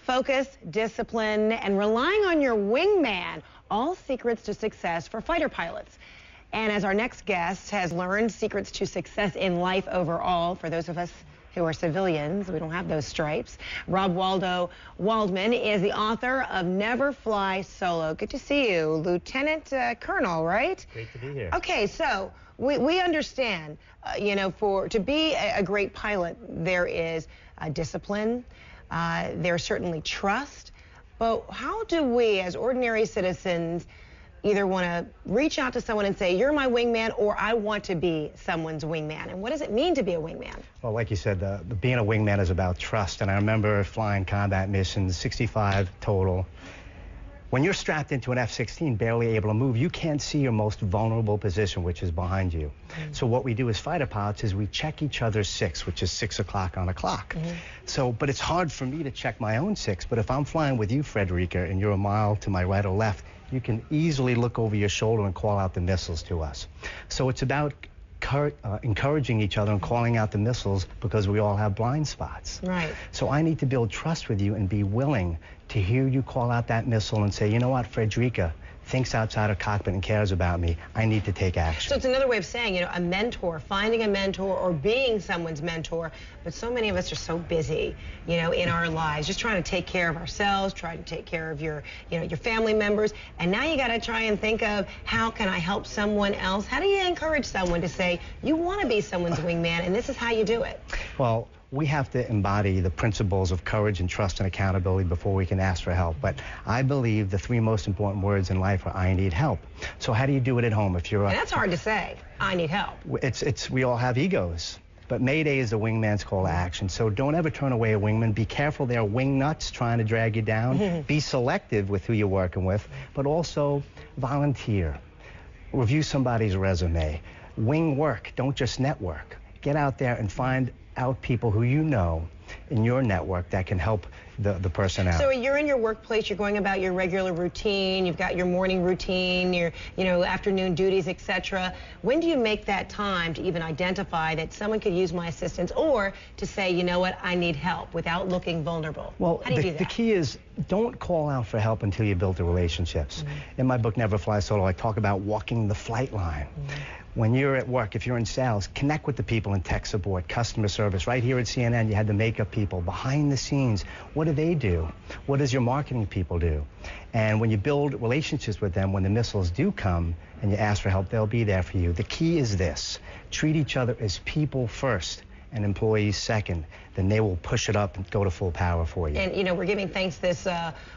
focus, discipline, and relying on your wingman, all secrets to success for fighter pilots. And as our next guest has learned secrets to success in life overall, for those of us who are civilians, we don't have those stripes, Waldo Waldman is the author of Never Fly Solo. Good to see you, Lieutenant Colonel, right? Great to be here. Okay, so we understand, to be a great pilot, there is discipline, there's certainly trust, but how do we as ordinary citizens either want to reach out to someone and say, you're my wingman, or I want to be someone's wingman? And what does it mean to be a wingman? Well, like you said, being a wingman is about trust. And I remember flying combat missions, 65 total. When you're strapped into an F-16, barely able to move, you can't see your most vulnerable position, which is behind you. So what we do as fighter pilots is we check each other's six, which is 6 o'clock on a clock. But it's hard for me to check my own six. But if I'm flying with you, Frederica, and you're a mile to my right or left, you can easily look over your shoulder and call out the missiles to us. So it's about encouraging each other and calling out the missiles, because we all have blind spots. Right. So I need to build trust with you and be willing to hear you call out that missile and say, you know what, Frederica thinks outside of cockpit and cares about me. I need to take action. So it's another way of saying, a mentor, finding a mentor or being someone's mentor. But so many of us are so busy, in our lives, just trying to take care of ourselves, trying to take care of your family members. And now you got to try and think of, how can I help someone else? How do you encourage someone to say, you want to be someone's wingman, and this is how you do it? Well, we have to embody the principles of courage and trust and accountability before we can ask for help. But I believe the 3 most important words in life are, I need help. So how do you do it at home if you're... And that's hard to say, I need help. We all have egos. But Mayday is a wingman's call to action. So don't ever turn away a wingman. Be careful, there are wing nuts trying to drag you down. Be selective with who you're working with, but also volunteer. Review somebody's resume. Wing work, don't just network. Get out there and find out people who you know in your network that can help the person out. So you're in your workplace, you're going about your regular routine, you've got your morning routine, your afternoon duties, etc. When do you make that time to even identify that someone could use my assistance, or to say, you know what, I need help, without looking vulnerable? Well, how do you do that? The key is, don't call out for help until you build the relationships. In my book, Never Fly Solo, I talk about walking the flight line. When you're at work, if you're in sales, connect with the people in tech support, customer service. Right here at CNN, you had the makeup people. Behind the scenes, what do they do? What does your marketing people do? And when you build relationships with them, when the missiles do come and you ask for help, they'll be there for you. The key is this: treat each other as people first and employees second. Then they will push it up and go to full power for you. And we're giving thanks this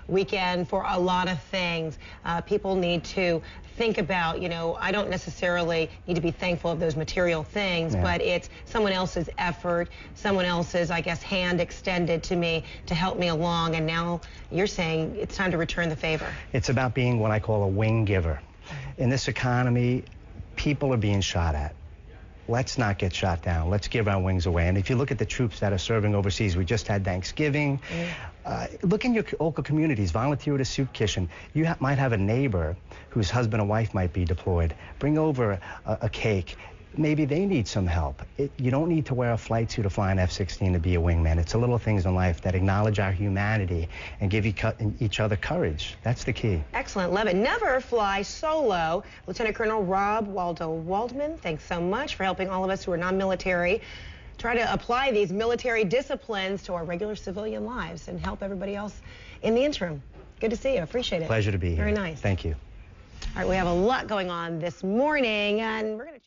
weekend for a lot of things. People need to think about, I don't necessarily need to be thankful of those material things, but it's someone else's effort, someone else's, I guess, hand extended to me to help me along. And now you're saying it's time to return the favor. It's about being what I call a wing giver. In this economy, people are being shot at. Let's not get shot down. Let's give our wings away. And if you look at the troops that are serving overseas, we just had Thanksgiving. Look in your local communities. Volunteer at a soup kitchen. You might have a neighbor whose husband or wife might be deployed. Bring over a cake. Maybe they need some help. You don't need to wear a flight suit or fly an F-16 to be a wingman. It's the little things in life that acknowledge our humanity and give each other courage. That's the key. Excellent. Love it. Never Fly Solo. Lieutenant Colonel Waldo Waldman, thanks so much for helping all of us who are non-military try to apply these military disciplines to our regular civilian lives and help everybody else in the interim. Good to see you. Appreciate it. Pleasure to be here. Very nice. Thank you. All right, we have a lot going on this morning, and we're going to check